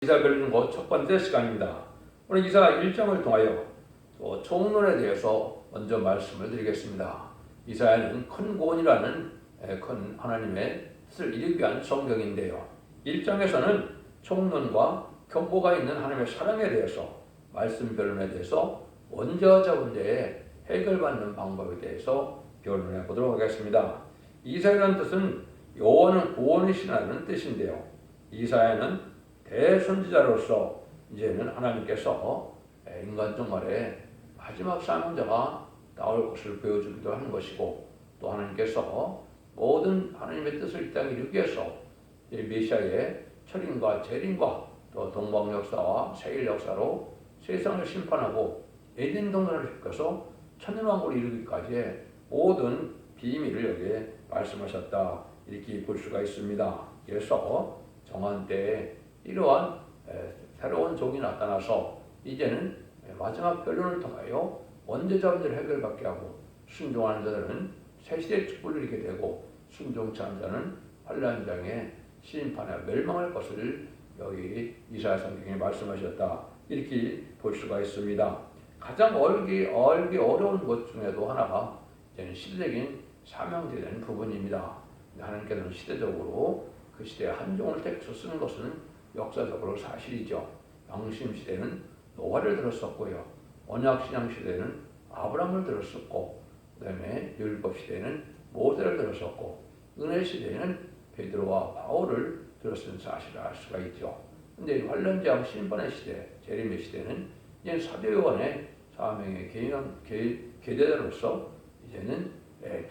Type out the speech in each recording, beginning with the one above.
이사 별리는 곧 첫 번째 시간입니다. 오늘 이사 일정을 통하여 또 총론에 대해서 먼저 말씀을 드리겠습니다. 이사야는 큰 구원이라는 큰 하나님의 뜻을 이루기 위한 성경인데요. 1장에서는 총론과 경고가 있는 하나님의 사랑에 대해서 말씀 변론에 대해서 원죄와 문제에 해결받는 방법에 대해서 변론해 보도록 하겠습니다. 이사야라는 뜻은 여호와는 구원이시라는 뜻인데요. 이사야는 대선지자로서 이제는 하나님께서 인간 종말에 마지막 사명자가 나올 것을 보여주기도 하는 것이고, 또 하나님께서 모든 하나님의 뜻을 이 땅에 이루기 위해서 메시아의 철인과 재림과 또 동방 역사와 세일 역사로 세상을 심판하고 에덴 동산을 펴서 천년왕국을 이루기까지의 모든 비밀을 여기에 말씀하셨다, 이렇게 볼 수가 있습니다. 그래서 정한 때에 이러한 새로운 종이 나타나서 이제는 마지막 변론을 통하여 원죄자분들을 해결받게 하고, 순종하는 자들은 새 시대의 축복을 이루게 되고, 순종치 않은 자는 환란장의 심판에 멸망할 것을 여기 이사야 성경에 말씀하셨다, 이렇게 볼 수가 있습니다. 가장 알기 어려운 것 중에도 하나가 이제는 시대적인 사명제되는 부분입니다. 하나님께서는 시대적으로 그 시대의 한 종을 택해서 쓰는 것은 역사적으로 사실이죠. 양심 시대는 노아를 들었었고요. 언약 신앙 시대는 아브라함을 들었었고, 그다음에 율법 시대는 모세를 들었었고, 은혜 시대는 베드로와 바울을 들었은 사실을 알 수가 있죠. 근데 환란장 심판의 시대, 재림의 시대는 이제 사도 요한의 사명의 계대자로서 이제는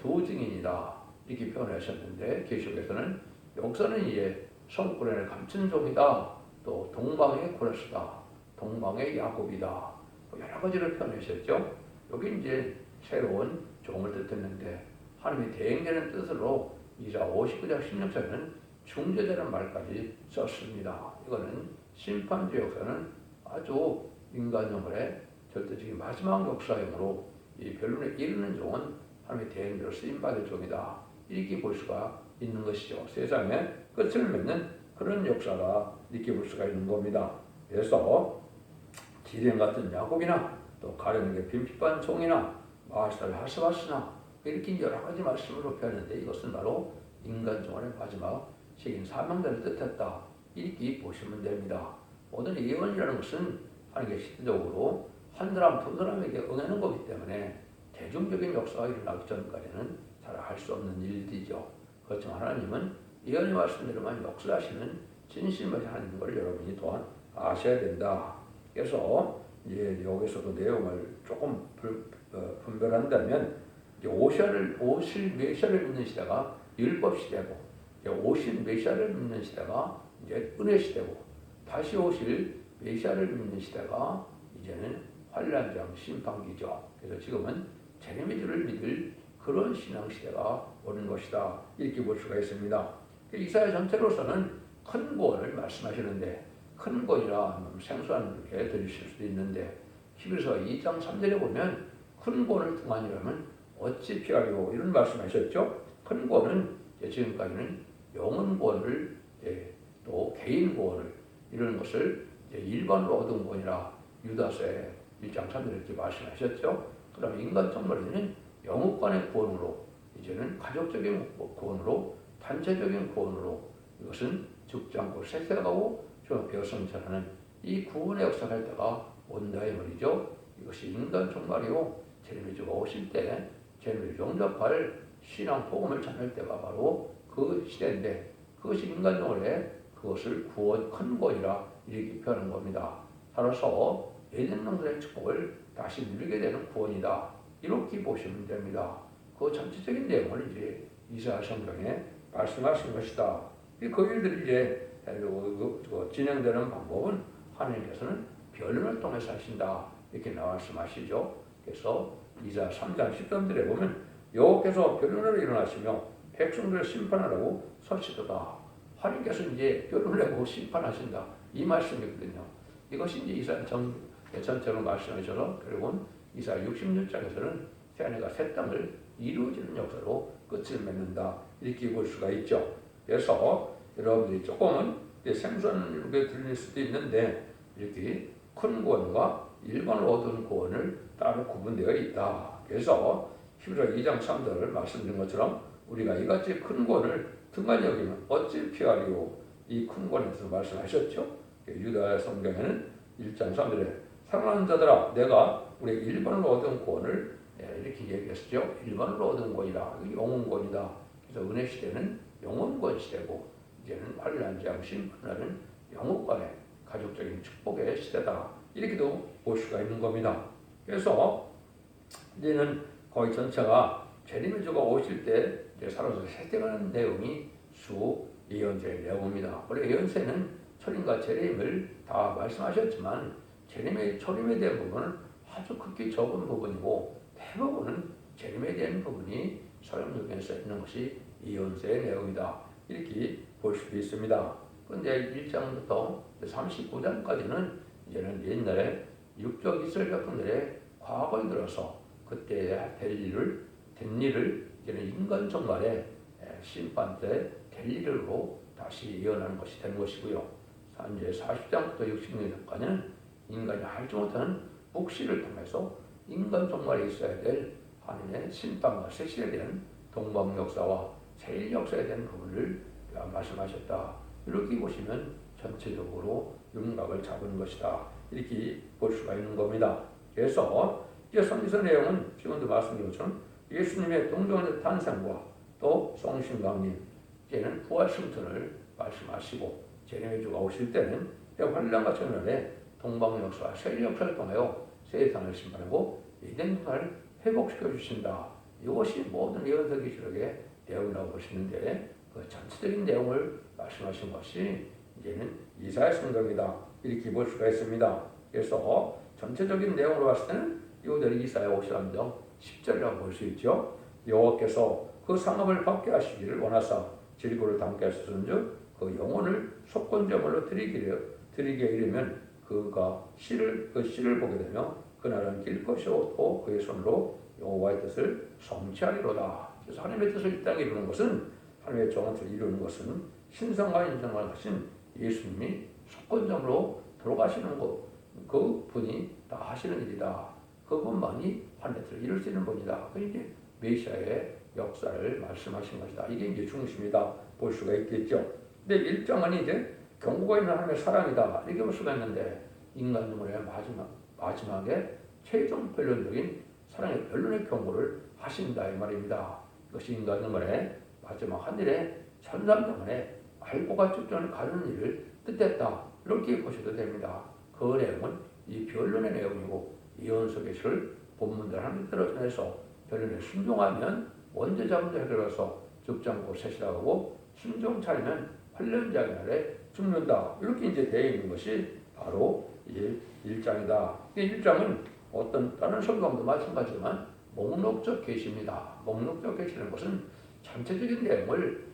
두 증인이다, 이렇게 표현하셨는데, 계시록에서는 역사는 이제 성구련을 감춘 종이다, 또 동방의 고레스다, 동방의 야곱이다, 여러 가지를 표현하셨죠. 여기 이제 새로운 종을 뜻했는데, 하나님이 대행되는 뜻으로 이사 59장 16절에는 중재자라는 말까지 썼습니다. 이거는 심판주 역사는 아주 인간 영혼의 절대적인 마지막 역사용으로 이 변론에 이르는 종은 하나님의 대행대로 쓰임받을 종이다, 이렇게 볼 수가 있는 것이죠. 세상에 끝을 맺는 그런 역사가 이렇게 볼 수가 있는 겁니다. 그래서 지령 같은 야곱이나 또 가련에게 빈핍한 종이나 마하시다의 하스바스나 이렇게 여러 가지 말씀으로 표현했는데, 이것은 바로 인간 종의 마지막 책임 사명자를 뜻했다, 이렇게 보시면 됩니다. 모든 예언이라는 것은 하나님께 시대적으로 한 사람 두 사람에게 응하는 거기 때문에 대중적인 역사가 일어나기 전까지는 잘 할 수 없는 일들이죠. 그렇지만 하나님은 예언의 말씀대로만 역사하시는 진실만 하는 걸 여러분이 또한 아셔야 된다. 그래서 이제 여기서도 내용을 조금 분별한다면, 오실 메시아를 믿는 시대가 율법 시대고, 오실 메시아를 믿는 시대가 이제 은혜 시대고, 다시 오실 메시아를 믿는 시대가 이제는 환란장 심판기죠. 그래서 지금은 재림의 주를 믿을 그런 신앙 시대가 오는 것이다, 이렇게 볼 수가 있습니다. 이사야 전체로서는 큰 구원을 말씀하시는데, 큰 구원이라 생소하게 들리실 수도 있는데, 히브리서 2장 3절에 보면 큰 구원을 등한이라면 어찌 피하리고, 이런 말씀하셨죠. 큰 구원은 지금까지는 영혼 구원을, 또 개인 구원을, 이런 것을 일반으로 얻은 구원이라 유다서에 1장 3절에 이렇게 말씀하셨죠. 그럼 인간 정말에는 영육간의 구원으로, 이제는 가족적인 구원으로, 단체적인 구원으로, 이것은 죽지 않고 세세가고 배어성찰하는 이 구원의 역사가 할 때가 온다, 이 말이죠. 이것이 인간 종말이요, 재림의 주가 오실 때 재림을 용접할 신앙 복음을 전할 때가 바로 그 시대인데, 그것이 인간 종말에 그것을 구원, 큰 구원이라 이렇게 표현한 겁니다. 따라서 에덴 동산의 축복을 다시 누리게 되는 구원이다, 이렇게 보시면 됩니다. 그 전체적인 내용을 이제 이사야 성경에 말씀하신 것이다. 그 일들이 이제 진행되는 방법은 하나님께서는 변론을 통해서 하신다, 이렇게 말씀하시죠. 그래서 이사야 3장 13절에 보면 여호와께서 변론을 일어나시며 백성들을 심판하라고 서시도다. 하나님께서 이제 변론을 하고 심판하신다, 이 말씀이거든요. 이것이 이제 이사야 전체로 말씀하셔서 결국은 이사야 66장에서는 새하늘과 새 땅을 이루어지는 역사로 끝을 맺는다, 이렇게 볼 수가 있죠. 그래서 여러분들이 조금은 생소한 이렇게 들릴 수도 있는데 이렇게 큰 구원과 일반으로 얻은 구원을 따로 구분되어 있다. 그래서 히브리서 2장 3절을 말씀드린 것처럼 우리가 이같이 큰 구원을 등한히 여기면 어찌 피하리요. 이 큰 구원에 대해서 말씀하셨죠. 유다 성경에는 1장 3절에 사랑하는 자들아 내가 우리 일반으로 얻은 구원을 이렇게 얘기했죠. 일반으로 얻은 구원이다. 영원구원이다. 그래서 은혜 시대는 영원구원 시대고 이제는 환난 장심 하나는 영원간의 가족적인 축복의 시대다. 이렇게도 볼 수가 있는 겁니다. 그래서 이제는 거의 전체가 재림의 주가 오실 때 이제 살아서 세대가는 내용이 수 예언서의 내용입니다. 원래 예언서는 철임과 재림을 다 말씀하셨지만 철임에 대한 부분은 아주 극히 적은 부분이고 대부분은 재림에 대한 부분이 서론적에서 있는 것이 예언서의 내용이다. 이렇게 볼 수도 있습니다. 그런데 1장부터 39장까지는 이제는 옛날에 육적 이스라엘 백성들의 과거에 들어서 그때 된 일을 이제는 인간 정말의 심판 때 될 일로 다시 예언하는 것이 된 것이고요. 이제 40장부터 60장까지는 인간이 알지 못하는 묵시를 통해서 인간 정말에 있어야 될 하나님의 심판과 세실에 대한 동방 역사와 세일 역사에 대한 부분을 말씀하셨다. 이렇게 보시면 전체적으로 윤곽을 잡은 것이다. 이렇게 볼 수가 있는 겁니다. 그래서 이제 선지서 내용은 지금도 말씀드린 것처럼 예수님의 동정의 탄생과 또 성심강림, 이제는 부활 승천을 말씀하시고 재림의 주가 오실 때는 환란과 전멸의 동방 역사와 세일 역사를 통하여 세상을 심판하고 이된 문화를 회복시켜 주신다. 이것이 모든 예언서 기록의 내용이라고 보시는데 그 전체적인 내용을 말씀하신 것이 이제는 이사야 성경이다. 이렇게 볼 수가 있습니다. 그래서 전체적인 내용으로 봤을 때는 이들이 이사야 53장 10절이라고 볼 수 있죠. 여호와께서 그 상업을 받게 하시기를 원하사 질고를 담게 하셨은즉 그 영혼을 속건제물로 드리게 이르면 그 씨를 보게 되며 그날은 길 것이요 또 그의 손으로 여호와의 뜻을 성취하리로다. 그래서 하나님의 뜻을 이 땅에 이루는 것은 하나님의 정원을 이루는 것은 신성과 인성을 하신 예수님이 속건점으로 들어가시는 것, 그 분이 다 하시는 일이다. 그분만이 하나님의 뜻을 이룰 수 있는 분이다. 이게 메시아의 역사를 말씀하신 것이다. 이게 이제 중심이다 볼 수가 있겠죠. 근데 1장은 이제 경고가 있는 하나님의 사랑이다. 이렇게 볼 수가 있는데 인간 눈물의 마지막에 최종 변론적인 사랑의 변론의 경고를 하신다 이 말입니다. 이것이 인간 눈물의 마지막 한일의 천상동안에 알고가 축전을 가르는 일을 뜻했다. 이렇게 보셔도 됩니다. 그 내용은 이 변론의 내용이고 예언서 계시를 본문들 하나님 들어서 변론에 순종하면 원죄자 문제 해결해서 죽장고 세시라고 순종 차리면 환련자의 날에 죽는다. 이렇게 이제 되어 있는 것이 바로 이 1장이다. 이 1장은 어떤 다른 성경도 마찬가지지만 목록적 계시입니다. 목록적 계시라는 것은 전체적인 내용을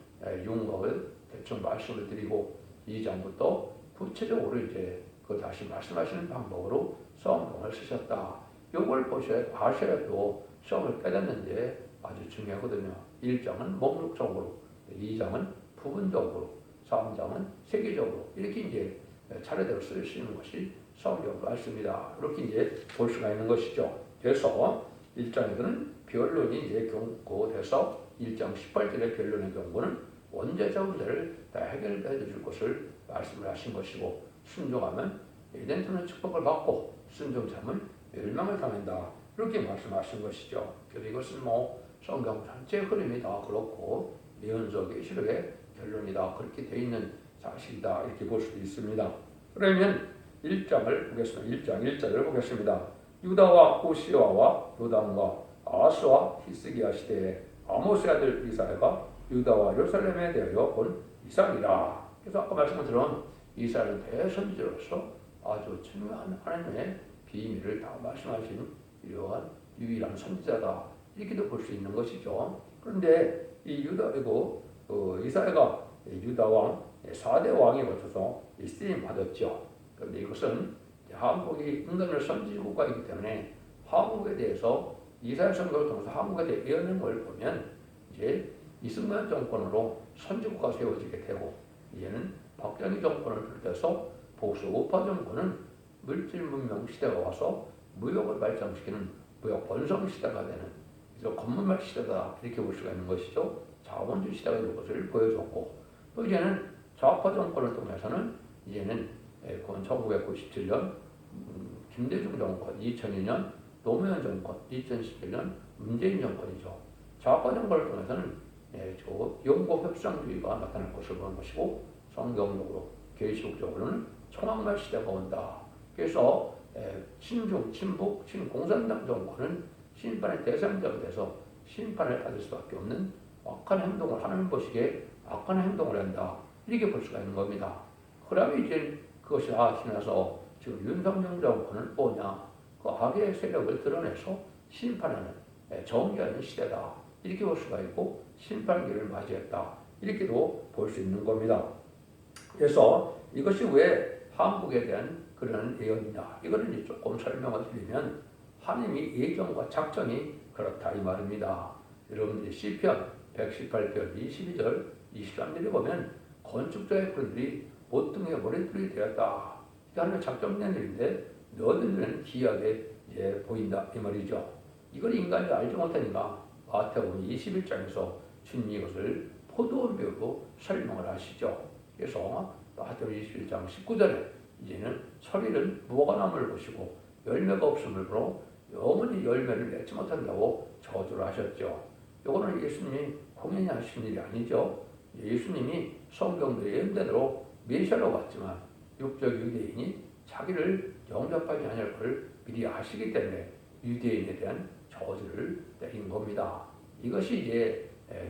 윤곽을 대충 말씀을 드리고 2장부터 구체적으로 이제 그 다시 말씀하시는 방법으로 성경을 쓰셨다. 이걸 아셔야 또 성을 깨닫는데 아주 중요하거든요. 1장은 목록적으로, 2장은 부분적으로, 3장은 세계적으로 이렇게 이제 차례대로 쓸 수 있는 것이 성경 말씀이다. 이렇게 이제 볼 수가 있는 것이죠. 그래서 1장에서는 변론이 이제 경고돼서 1장 18절의 변론의 경고는 원죄자 문제를 다 해결해 줄 것을 말씀을 하신 것이고 순종하면 에덴토는 축복을 받고 순종 참은 멸망을 당한다. 이렇게 말씀하신 것이죠. 그래서 이것은 성경 전체 흐름이 다 그렇고 예언서 계시록의 결론이다. 그렇게 되어 있는 사실이다. 이렇게 볼 수도 있습니다. 그러면 1장을 보겠습니다. 1장 1절을 보겠습니다. 유다와 호시아와 요담과 아스와 히스기야 시대에 아모스의 아들 이사야가 유다와 예루살렘에 대하여 본 이상이라. 그래서 아까 말씀드린 이사야는 대선지자로서 아주 중요한 하나님의 비밀을 다 말씀하신 이러한 유일한 선지자다. 이렇게도 볼 수 있는 것이죠. 그런데 이 이사야가 유다 왕 4대 왕에 거쳐서 쓰임 받았죠. 그런데 이것은 한국이 인간의 선지국가이기 때문에 한국에 대해서 이사야 선거를 통해서 한국에 대해 예언한 걸 보면 이제 이승만 정권으로 선지국가 세워지게 되고 이제는 박정희 정권을 비롯해서 보수 우파 정권은 물질 문명 시대가 와서 무역을 발전시키는 무역 번성 시대가 되는 그래서 건물말 시대다 이렇게 볼 수가 있는 것이죠. 자본주의 시대가 될 것을 보여줬고 또 이제는 좌파 정권을 통해서는 이제는 1997년 김대중 정권, 2002년 노무현 정권, 2017년 문재인 정권이죠. 좌파 정권을 통해서는 영국협상주의가 나타날 것을 보는 것이고 성경적으로 계시록적으로는 총학말 시대가 온다. 그래서 친중, 친북, 친공산당 정권은 심판의 대상자가 돼서 심판을 받을 수밖에 없는 악한 행동을 하는 것이기에 악한 행동을 한다. 이렇게 볼 수가 있는 겁니다. 그러면 이제 그것이 다 지나서 지금 윤석열 정권은 뭐냐? 그 악의 세력을 드러내서 심판하는 정의하는 시대다. 이렇게 볼 수가 있고 심판기를 맞이했다. 이렇게도 볼 수 있는 겁니다. 그래서 이것이 왜 한국에 대한 그런 예언이냐? 이거는 이제 조금 설명을 드리면 하나님이 예정과 작정이 그렇다 이 말입니다. 여러분들이 시편 118편 22절 23절에 보면 건축자의 뿔들이 모퉁이의 머릿돌이 되었다. 이게 하나님의 작정된 일인데 너희들 눈에는 기이하게 보인다 이 말이죠. 이걸 인간이 알지 못하니까 마태복음 21장에서 주님이 이것을 포도원 비유로 설명을 하시죠. 그래서 마태복음 21장 19절에 이제는 서리는 무화과나무를 보시고 열매가 없음을 보러 영원히 열매를 맺지 못한다고 저주를 하셨죠. 이거는 예수님이 공연히 하신 일이 아니죠. 예수님이 성경의 예언대로 메시아로 왔지만 육적 유대인이 자기를 영접하지 않을 걸 미리 아시기 때문에 유대인에 대한 저주를 내린 겁니다. 이것이 이제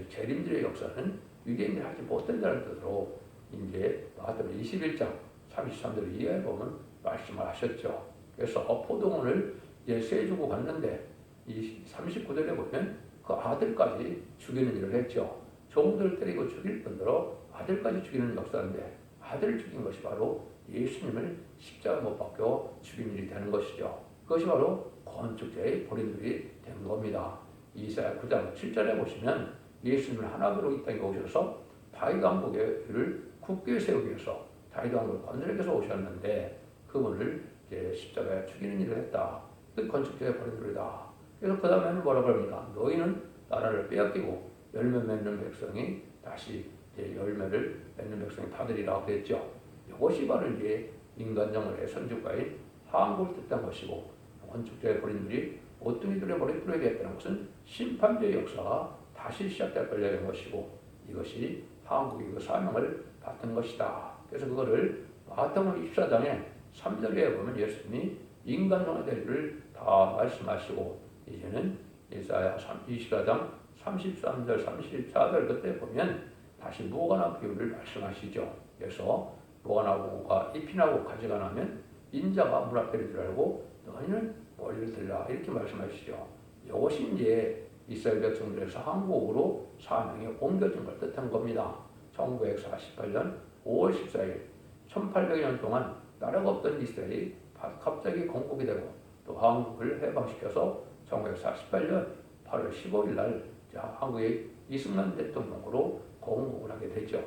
재림들의 역사는 유대인들이 하지 못한다는 뜻으로 이제 마태복음 21장 33절 이하에 보면 말씀을 하셨죠. 그래서 포도원을 이제 세주고 갔는데 이 39절에 보면 그 아들까지 죽이는 일을 했죠. 종들을 때리고 죽일 뿐더러 아들까지 죽이는 역사인데 아들을 죽인 것이 바로 예수님을 십자가 못 박혀 죽인 일이 되는 것이죠. 그것이 바로 건축자의 본인들이 된 겁니다. 이사야 9장 7절에 보시면 예수님을 하나님으로 이 땅에 오셔서 다윗 왕국을 굳게 세우기 위해서 다윗 왕국을 건설하기 위해서 오셨는데 그분을 이제 십자가에 죽이는 일을 했다. 그 건축자의 본인들이다. 그래서 그 다음에는 뭐라고 합니까? 너희는 나라를 빼앗기고 열매 맺는 백성이 다시 열매를 맺는 백성이 받으리라고 했죠. 이것이 바로 이제 인간정월의 선지자인 한국을 뜻한 것이고 건축자의 본인들이 오뚜기들의 머리뿔에 대했다는 것은 심판주의 역사가 다시 시작될 걸려는 것이고 이것이 한국의 그 사명을 받은 것이다. 그래서 그거를 마태복음 24장에 3절에 보면 예수님이 인간정의 대리를 다 말씀하시고 이제는 이사야 24장 33절 34절 그때 보면 다시 무화과나무 비유를 말씀하시죠. 그래서 무화과나무가 잎이 나고 가지가 나면 인자가 물 앞에 줄 알고 너희는 머리를 들라 이렇게 말씀하시죠. 이것이 이제 이스라엘 백성들에서 한국으로 사명이 옮겨진 걸 뜻한 겁니다. 1948년 5월 14일 1800년 동안 나라가 없던 이스라엘이 갑자기 건국이 되고 또 한국을 해방시켜서 1948년 8월 15일 날 한국의 이승만 대통령으로 건국을 하게 되죠.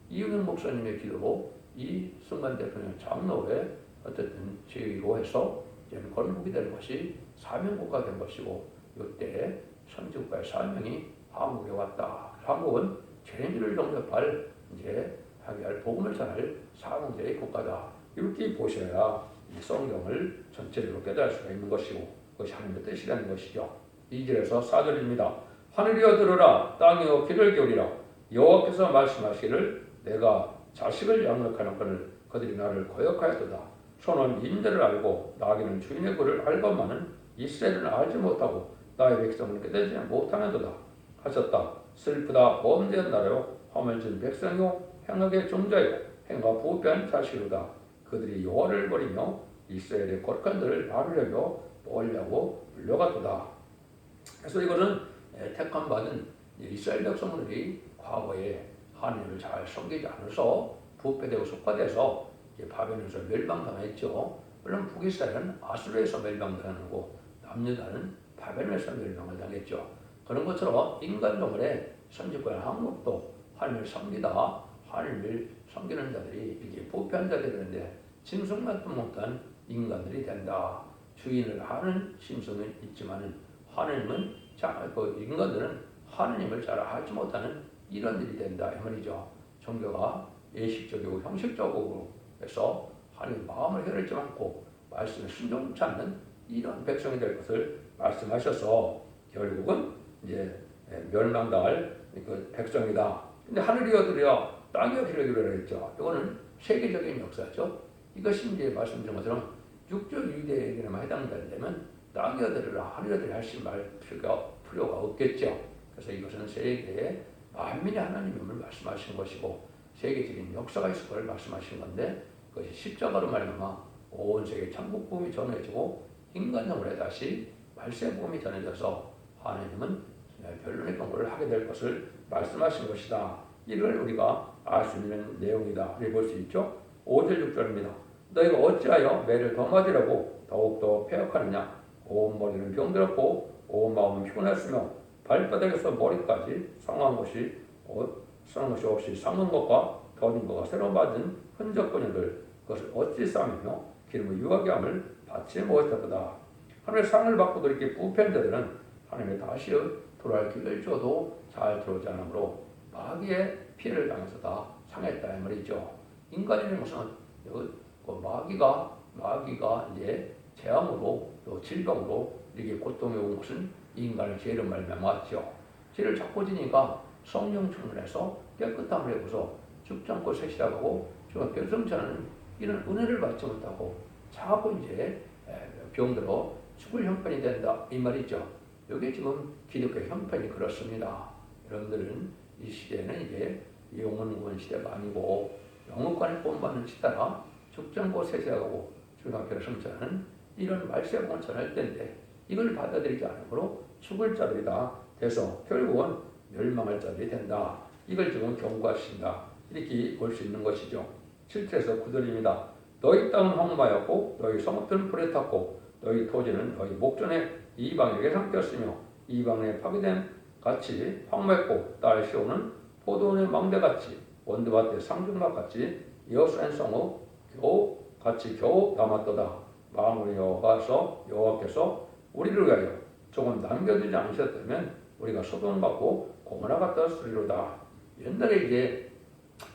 이윤영 목사님의 기도로 이승만 대통령 장로에 어쨌든 제의로 해서 건국이 되는 것이 사명국가 된 것이고 이때 선지국가의 사명이 한국에 왔다. 한국은 죄인들을 영접할 이제 하게 할 복음을 전할 사명자의 국가다. 이렇게 보셔야 이 성경을 전체적으로 깨달을 수가 있는 것이고 그것이 하나님의 뜻이라는 것이죠. 2절에서 4절입니다. 하늘이여 들으라 땅이여 귀를 기울이라 여호와께서 말씀하시기를 내가 자식을 양육하는 것을 그들이 나를 거역하였도다. 소는 임대를 알고 나귀는 주인의 꼴을 알건만은 이스라엘은 알지 못하고 나의 백성을 깨닫지 못하는도다 하셨다. 슬프다 범죄한 나라요 화물진 백성이요 행악의 종자요 행과 부패한 자식이로다. 그들이 여호와를 버리며 이스라엘의 거룩한 들을 나누려고 먹으려고 불려갔도다. 그래서 이거는 택함 받은 이스라엘 백성들이 과거에 하나님을 잘 섬기지 않아서 부패되고 속화돼서 바벨론에서 멸망당했죠. 물론 북이스라엘은 아수르에서 멸망당하고 남유다는 바벨론에서 멸망을 당했죠. 그런 것처럼 인간적으로 선지권 한국도 하나님을 섬기다 하나님을 섬기는 자들이 이게 부패한 자들이 되는데 짐승만도 못한 인간들이 된다. 주인을 아는 심성은 있지만은 하나님은 그 인간들은 하나님을 잘 알지 못하는 이런 일이 된다 이 말이죠. 종교가 예식적이고 형식적으로 해서 하나님 마음을 헤아리지 않고 말씀에 순종치 않는 이런 백성이 될 것을 말씀하셔서 결국은 이제 멸망당할 그 백성이다. 근데 하늘이 얻으려 땅이 얻으려고 했죠. 이거는 세계적인 역사죠. 이것이 이제 말씀드린 것처럼 육적 유대에게만 해당된다면 땅이 얻으리라 하늘이 얻으리라 하실 말 필요가 없겠죠. 그래서 이것은 세계의 만민의 하나님임을 말씀하신 것이고 세계적인 역사가 있을 걸 말씀하신 건데 그것이 십자가로 말미암아 온 세계 천국 복음이 전해지고 인간 영혼에 다시 말세 복음이 전해져서 하나님은 변론의 경고를 하게 될 것을 말씀하신 것이다. 이걸 우리가 알 수 있는 내용이다. 이렇게 볼 수 있죠. 5절 6절입니다. 너희가 어찌하여 매를 더 맞으려고 더욱더 폐역하느냐. 온 머리는 병들었고 온 마음은 피곤했으며 발바닥에서 머리까지 상한 것이 없이 상한 것과 더딘 것과 새로 받은 흔적거리들 그것을 어찌 싸매며 기름을 유하게 함을 받지 못했다. 하나님의 상을 받고도 이렇게 부패한 자들은 하나님의 다시 돌아올 길을 줘도 잘 들어오지 않으므로 마귀의 피해를 당해서 다 상했다 이 말이죠. 인간이라는 것은 마귀가 이제 재앙으로 또 질병으로 이렇게 고통에 온 것은 인간의 죄를 말미암았죠. 죄를 자꾸 지니까 성령 충만해서 깨끗함을 해고서 죽지 않고 세시라고 지금 변성자는 이런 은혜를 받지 못하고 자꾸 이제 병들어 죽을 형편이 된다 이 말이죠. 이게 지금 기독교 형편이 그렇습니다. 여러분들은 이 시대는 이제 영원군 시대가 아니고 영원관에 본받는 시대라 죽지 않고 세시하고 주가 변성자는 이런 말세복을 전할 때인데 이걸 받아들이지 않으므로 죽을 자들이다 돼서 결국은 멸망할 자들이 된다. 이걸 지금 경고하신다. 이렇게 볼 수 있는 것이죠. 7절에서 9절입니다. 너희 땅은 황무하였고 너희 성읍들은 불에 탔고 너희 토지는 너희 목전에 이방에게 삼켰으며 이방에 파괴된 같이 황무했고 딸 시온은 포도원의 망대같이 원두밭의 상중막같이 여수엔 성읍 겨우 남았도다. 마음으로 여호와께서 우리를 위하여 조금 남겨두지 않으셨다면 우리가 소돔받고 고모라 같다 쓰리로다. 옛날에 이제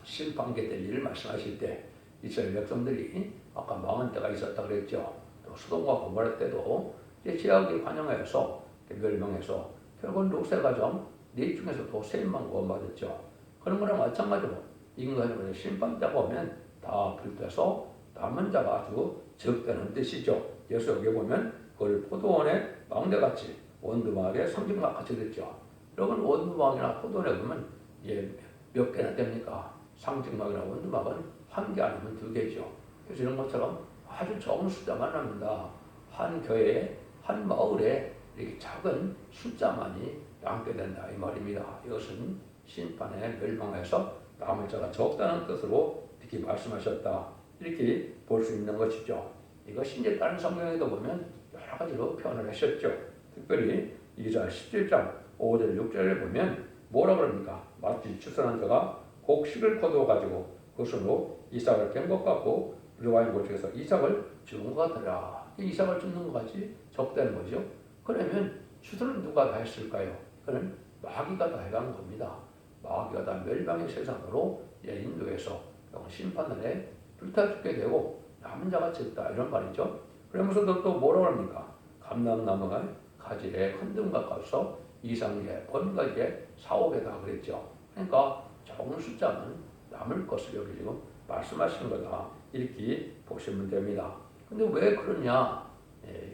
심판계 될 일을 말씀하실 때 이스라엘 백성들이 아까 망한 때가 있었다 그랬죠. 또 소돔과 고모라 때도 이제 죄악이 관영해서 멸망해서 결국은 롯의 가정 네 중에서도 셋만 구원받았죠. 그런 거랑 마찬가지로 인간의 심판 때가 오면 다 불태서 남은 자가 아주 적다는 뜻이죠. 그래서 여기 보면 그걸 포도원의 망대같이 원두막의 상징막같이 됐죠. 여러분 원두막이나 포도원에 보면 몇 개나 됩니까? 상징막이나 원두막은 한 개 아니면 두 개죠. 그래서 이런 것처럼 아주 적은 숫자만 납니다. 한 교회에 한 마을에 이렇게 작은 숫자만이 남게 된다 이 말입니다. 이것은 심판에 멸망해서 남을 자가 적다는 뜻으로 이렇게 말씀하셨다. 이렇게 볼 수 있는 것이죠. 이것이 이제 다른 성경에도 보면 여러 가지로 표현을 하셨죠. 특별히 이사 17장 5절 6절에 보면 뭐라 그럽니까? 마치 추선한 자가 곡식을 거두어 가지고 그것으로 이삭을 깬 것 같고 르와인 고쪽에서 이삭을 죽은 것 같더라. 이삭을 죽는 것 같이 적다는 거죠. 그러면 추선은 누가 다 했을까요? 그는 마귀가 다 해간 겁니다. 마귀가 다 멸망의 세상으로 인도해서 심판날에 불타 죽게 되고 남은 자가 적다 이런 말이죠. 그러면서 또 뭐라고 합니까? 감람나무가 가지에 흔든 것 같아서 이상계 번가지에 4,500다 그랬죠. 그러니까 적은 숫자는 남을 것을 여기 지금 말씀하시는 거다 이렇게 보시면 됩니다. 근데 왜 그러냐?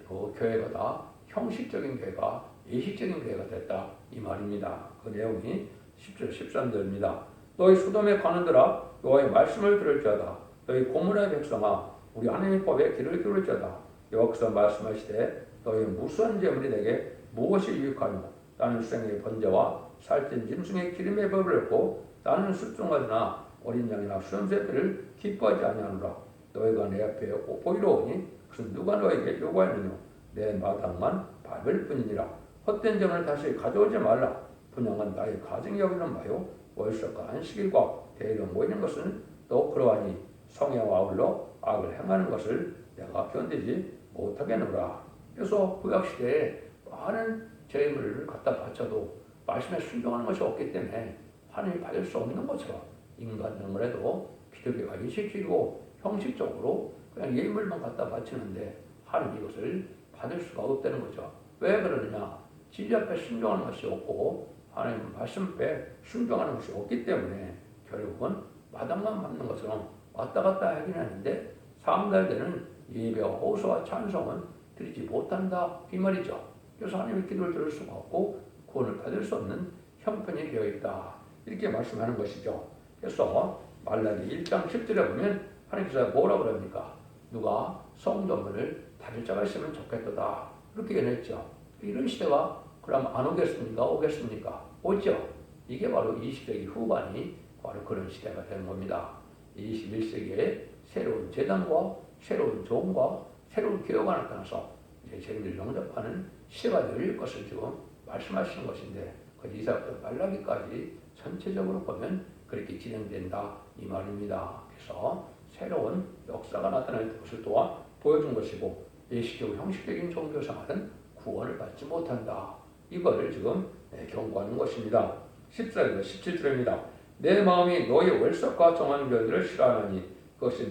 그 교회가 다 형식적인 교회가 예식적인 교회가 됐다 이 말입니다. 그 내용이 10절 13절입니다. 너희 소돔에 가는들아 여호와의 말씀을 들을지어다. 너희 고모라의 백성아 우리 하나님의 법에 귀를 기울일지어다. 여호와께서 말씀하시되 너희 무수한 재물이 내게 무엇이 유익하며 나는 수생의 번제와 살찐 짐승의 기름의 법을 했고 나는 숫종아지나 어린 양이나 수염새들을 기뻐하지 아니하노라. 너희가 내 앞에 보이러 오니 그것은 누가 너에게 요구하느냐. 내 마당만 밟을 뿐이니라. 헛된 점을 다시 가져오지 말라. 분양은 나의 가정이 여기는 바요. 월석과 안식일과 대일로 모이는 것은 또 그러하니 성애와 아울러 악을 행하는 것을 내가 견디지 못하겠노라. 그래서 구약시대에 많은 제물을 갖다 바쳐도 말씀에 순종하는 것이 없기 때문에 하나님이 받을 수 없는 것처럼 인간 영혼에도 기독교가 인식적이고 형식적으로 그냥 예물만 갖다 바치는데 하나님 이것을 받을 수가 없다는 거죠. 왜 그러느냐? 진리 앞에 순종하는 것이 없고 하나님 말씀 앞에 순종하는 것이 없기 때문에 결국은 마당만 받는 것처럼 왔다 갔다 하긴 하는데 상달되는 예배와 호소와 찬송은 드리지 못한다 이 말이죠. 그래서 하나님의 기도를 들을 수가 없고 구원을 받을 수 없는 형편이 되어 있다 이렇게 말씀하는 것이죠. 그래서 말라기 1장 10절에 보면 하나님께서 뭐라고 그럽니까? 누가 성도문을 다룰 자가 있으면 좋겠도다 그렇게 얘기했죠. 이런 시대가 그럼 안 오겠습니까? 오겠습니까? 오죠. 이게 바로 20세기 후반이 바로 그런 시대가 되는 겁니다. 21세기에 새로운 재단과 새로운 종과 새로운 기호가 나타나서 이제 재림을 영접하는 시대가 열릴 것을 지금 말씀하시는 것인데 그 이사부터 말라기까지 전체적으로 보면 그렇게 진행된다 이 말입니다. 그래서 새로운 역사가 나타날 것을 또한 보여준 것이고 예시적으로 형식적인 종교생활은 구원을 받지 못한다. 이거를 지금 경고하는 것입니다. 14절에서 17절입니다. 내 마음이 너의 월석과 정한 별들을 싫어하나니 그것이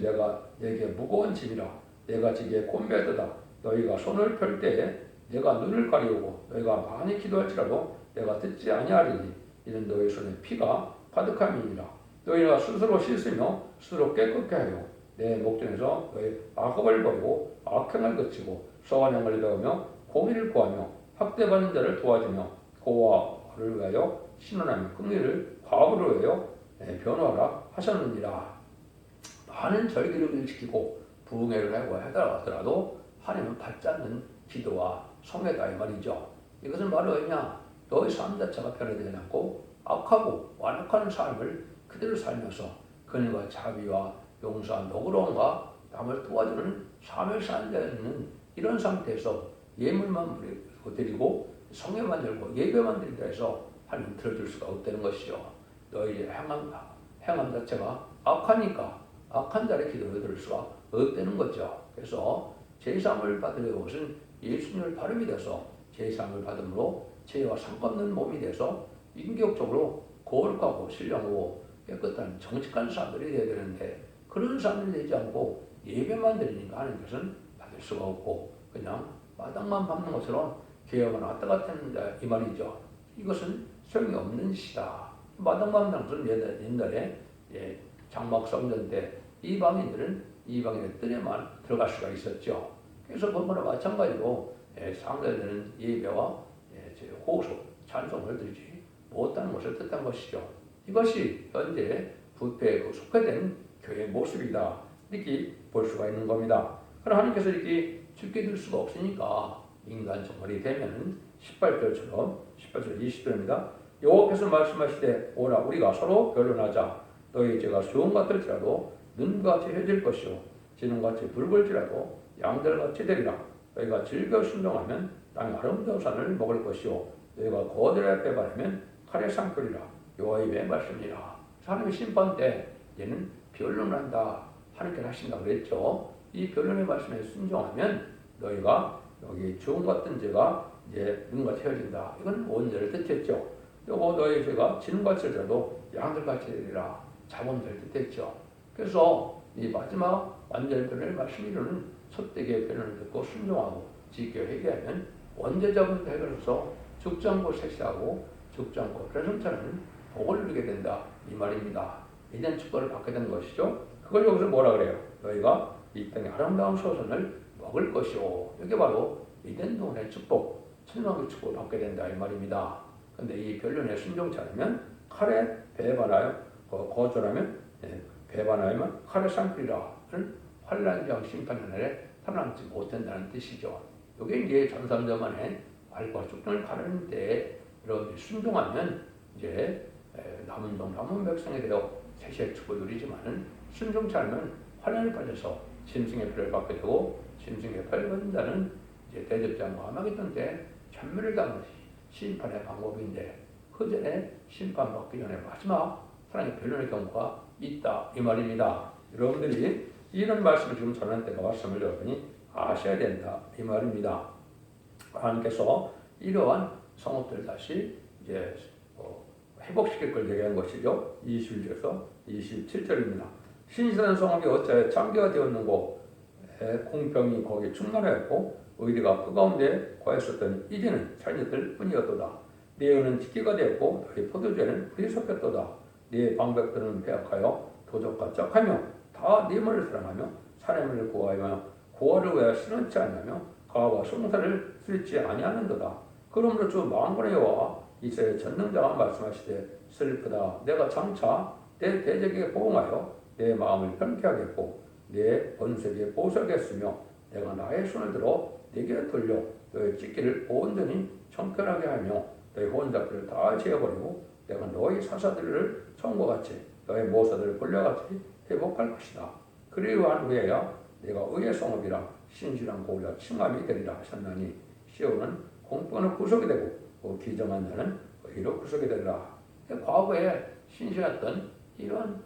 내게 무거운 짐이라 내가 지게 곤배하도다. 너희가 손을 펼 때에 내가 눈을 가리우고 너희가 많이 기도할지라도 내가 듣지 아니하리니 이는 너희 손에 피가 가득함이니라. 너희가 스스로 씻으며 스스로 깨끗게 하여 내 목전에서 너희 악업을 버리고 악행을 그치고 서원형을 배우며 공의를 구하며 학대받는 자를 도와주며 고아를 위하여 신원하며 긍휼을 과부를 위하여 변호하라 하셨느니라. 많은 절기를 지키고 부흥회를 하고 하더라도 하나님은 받지 않는 기도와 성회다 이 말이죠. 이것은 바로 뭐냐? 너의 삶 자체가 변화되지 않고 악하고 완악한 삶을 그대로 살면서 근과 자비와 용서와 너그러움과 남을 도와주는 삶을 살는 이런 상태에서 예물만 드리고 성회만 들고 예배만 드린다 해서 하나님 들어줄 수가 없다는 것이죠. 너희의 행함 자체가 악하니까 악한 자의 기도를 들을 수가 없다는 거죠. 그래서 제사함을 받으려는 것은 예수님을 발음이 돼서 제사함을 받음으로 죄와 상관없는 몸이 돼서 인격적으로 거룩하고 신령하고 깨끗한 정직한 사람들이 되어야 되는데 그런 사람들이 되지 않고 예배만 드리니까 하는 것은 받을 수가 없고 그냥 마당만 밟는 것처럼 개혁은 왔다 갔다 하는 이 말이죠. 이것은 소용이 없는 짓이다. 마당만 밟는 것은 옛날에 장막 성전 때 이방인들은 이방인의 뜰에만 들어갈 수가 있었죠. 그래서 그거나 마찬가지로 상대되는 예배와 호소, 찬송을 드리지 못하는 것을 뜻한 것이죠. 이것이 현재 부패에 속해된 교회의 모습이다. 이렇게 볼 수가 있는 겁니다. 그럼 하나님께서 이렇게 죽게 될 수가 없으니까 인간 정말이 되면은 18절처럼 18절 20절입니다. 여호와께서 말씀하시되 오라 우리가 서로 변론하자. 너희 죄가 수원 같을지라도 눈같이 해질 것이요 진홍같이 붉을지라도 양들같이 되리라. 너희가 즐겨 순종하면 땅의 아름다운 산을 먹을 것이요 너희가 거들에 배반하면 칼에 상끓이라. 여호와의 말씀이라. 하나님의 심판 때 얘는 변론을 한다. 하나님께서 하신다고 그랬죠. 이 변론의 말씀에 순종하면 너희가 여기 주홍 같은 죄가 이제 눈같이 헤어진다. 이건 원죄를 뜻했죠. 그리고 너희 죄가 진홍같이 되더라도 양들같이 되리라. 자본죄를 뜻했죠. 그래서 이 마지막 완전히 변론의 말씀이로는 첫대기의 변론을 듣고 순종하고 지켜 회개하면 원죄자분도 해결해서 죽지 않고 색시하고 죽지 않고 presumption은 복을 누리게 된다 이 말입니다. 이젠 축복을 받게 되는 것이죠. 그걸 여기서 뭐라 그래요? 너희가 이 땅의 아름다운 소선을 먹을 것이오. 이게 바로 이덴 동안의 축복, 천국의 축복을 받게 된다 이 말입니다. 근데 이 변론에 순종치 않으면 칼에 배반하여 거절하면 배반하면 칼에 상끓이라 는 환란장 심판의 날에 살아남지 못한다는 뜻이죠. 이게 이제 전산자만의 말과 축복을 가르는데 여러분들이 순종하면 이제 남은 백성이 되어 세시의 축복을 누리지만은 순종치 않으면 환란에 빠져서 짐승의 표를 받게 되고 짐승의 표를 받는다는 이제 대접장과 아마겟돈 때 전멸을 당하는 심판의 방법인데 그 전에 심판받기 전에 마지막 하나님의 변론의 경우가 있다 이 말입니다. 여러분들이 이런 말씀을 지금 전할 때가 왔음을 여러분이 아셔야 된다 이 말입니다. 하나님께서 이러한 성읍들 다시 이제 회복시킬 걸 얘기한 것이죠. 21절에서 27절입니다. 신실한 성읍이 어찌하여 창기가 되었는고 공평이 거기에 충만하였고 의리가 그 가운데 거했었더니 이제는 자녀들 뿐이었도다. 네 은은 tik기가 되었고 너희 포도주에는 불이 섞였도다. 네 방백들은 배약하여 도적과 짝하며 다 네 머리를 사랑하며 사람을 구하며 고아를 위하여 신원치 않냐며 가와 송사를 쓰지 아니하는도다. 그러므로 주 만군의 여호와 이스라엘 전능자가 말씀하시되 슬프다. 내가 장차 내 대적에게 보응하여 내 마음을 편케 하겠고 내 번색에 보수하겠으며 내가 나의 손을 들어 네게 돌려 너의 찢기를 온전히 정결하게 하며 너의 혼잡들을 다 지어버리고 내가 너의 사사들을 처음과 같이 너의 모사들을 불려같이 회복할 것이다. 그리한 후에야 내가 의의 성읍이라 신실한 고리와 칭함이 되리라 하셨나니 시온은 공평한 구속이 되고 기정한 자는 의로 구속이 되리라. 과거에 신실했던 이런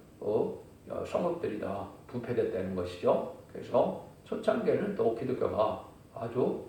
성읍들이 다 부패됐다는 것이죠. 그래서 초창기에는 또 기독교가 아주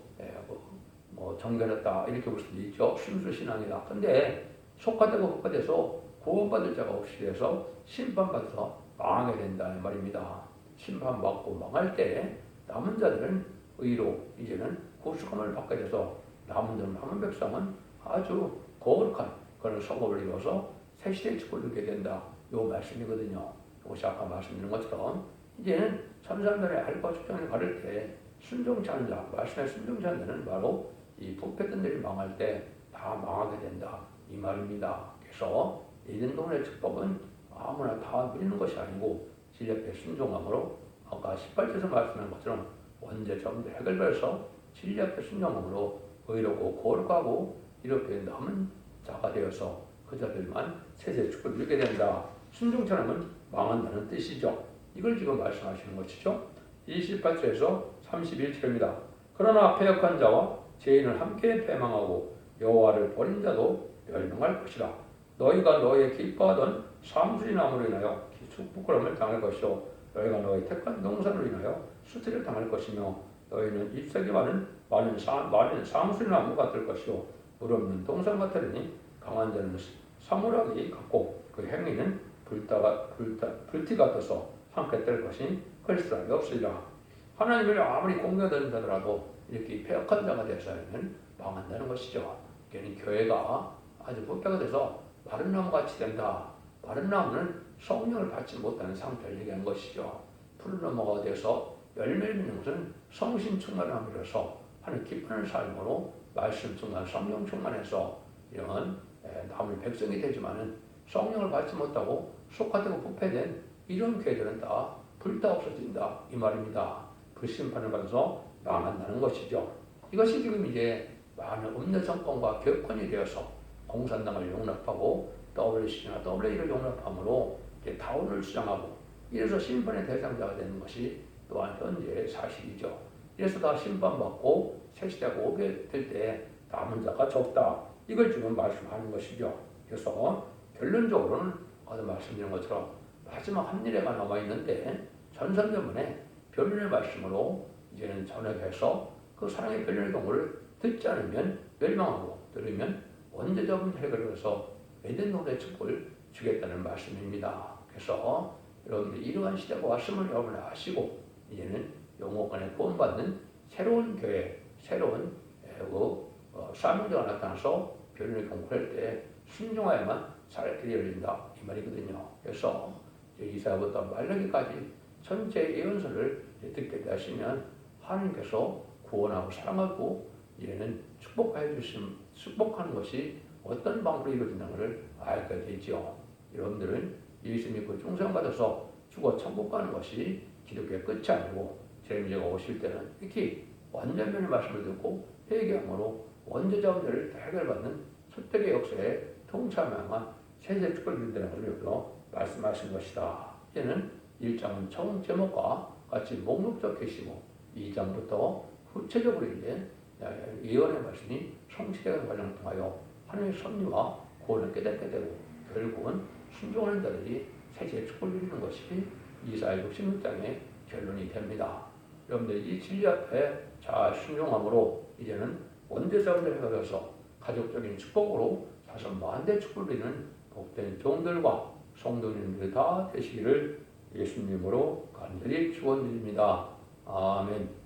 정결했다 이렇게 볼 수도 있죠. 순수신앙이다. 근데 속화되고 흑화돼서 구원받을 자가 없이 돼서 심판받아서 망하게 된다는 말입니다. 심판받고 망할 때 남은 자들은 의로 이제는 구속함을 받게 돼서 남은 백성은 아주 거룩한 그런 성업을 이루어서 새 시대의 축복을 누리게 된다. 이 말씀이거든요. 이것이 아까 말씀드린 것처럼 이제는 참사람들의 알과 축장을 가를 때 순종치 않은 자, 말씀에 순종치 않는 자는 바로 이 부패들이 망할 때 다 망하게 된다. 이 말입니다. 그래서 에덴 동네의 축복은 아무나 다 누리는 것이 아니고 진리의 순종함으로 아까 18절에서 말씀한 것처럼 원죄점 해결해서 진리 앞에 순종함으로 의롭고 거룩하고 이렇게 남은 자가 되어서 그 자들만 세세 축복을 누리게 된다. 순종처럼은 망한다는 뜻이죠. 이걸 지금 말씀하시는 것이죠. 28절에서 31절입니다. 그러나 패역한 자와 죄인을 함께 패망하고 여호와를 버린 자도 멸망할 것이라. 너희가 너희의 기뻐하던 상수리 나무로 인하여 부끄러움을 당할 것이요 너희가 너희 택한 농산으로 인하여 수치를 당할 것이며 너희는 잎사귀 많은 상수리 나무 같을 것이요 물 없는 동산 같으리니 강한 자는 사물하기 같고 그 행위는 불티 같아서 함께 뗄 것이 헐스함이 없으리라. 하나님을 아무리 공경한다더라도 이렇게 패역한 자가 되어서는 망한다는 것이죠. 걔는 교회가 아주 부패가 돼서 마른 나무같이 된다. 마른 나무는 성령을 받지 못하는 상태를 얘기하는 것이죠. 푸른 나무가 돼서 열매를 맺는 것은 성신 충만함이라서 하는 기쁘는 삶으로 말씀 충만, 성령 충만해서 이런 남은 백성이 되지만은 성령을 받지 못하고 속화되고 부패된 이런 교회들은 다 불타 없어진다 이 말입니다. 그 심판을 받아서 망한다는 것이죠. 이것이 지금 이제 많은 음료 정권과 격언이 되어서 공산당을 용납하고 WC나 WA를 용납함으로 이제 다운을 주장하고 이래서 심판의 대상자가 되는 것이 또한 현재의 사실이죠. 이래서 다 심판받고 새 시대가 오게 될 때 남은 자가 적다. 이걸 지금 말씀하는 것이죠. 그래서 결론적으로는 아까 말씀드린 것처럼 마지막 한 일에만 남아있는데 전선전문에 변론의 말씀으로 이제는 전역해서 그 사랑의 변론의 경우를 듣지 않으면 멸망하고 들으면 원죄적인 해결을 해서 에덴 동네의 축복을 주겠다는 말씀입니다. 그래서 여러분들이 이러한 시대가 왔음을 여러분이 아시고 이제는 영혼권에 구원받는 새로운 교회, 새로운 사명자가 나타나서 변론의 경고를 할 때 순종하여만 살 길이 열린다 이 말이거든요. 그래서 이사야부터 말라기까지 전체 예언서를 듣게 되시면 하나님께서 구원하고 사랑하고 이제는 축복하는 것이 어떤 방법으로 이루어진다는 알게 되죠. 여러분들은 예수 믿고 중생받아서 죽어 천국 가는 것이 기독교의 끝이 아니고 재림제가 오실 때는 특히 완전면의 말씀을 듣고 회개함으로 원죄자 문제를 해결받는 수택의 역사에 통참한 세세 축복을 이룬다는 것을 여기서 말씀하신 것이다. 이제는 1장은 총 제목과 같이 목록적 계시고 2장부터 구체적으로 이제 예언의 말씀이 성취되는 과정을 통하여 하나님의 섭리와 구원을 깨닫게 되고 결국은 순종하는 자들이 세계 축복을 누리는 것이 이사야 66장의 결론이 됩니다. 여러분들 이 진리 앞에 잘 순종함으로 이제는 원죄자분들 헤어져서 가족적인 축복으로 사서 만대 축복을 누리는 복된 종들과 성도님들 다 되시기를 예수님으로 간절히 축원드립니다. 아멘.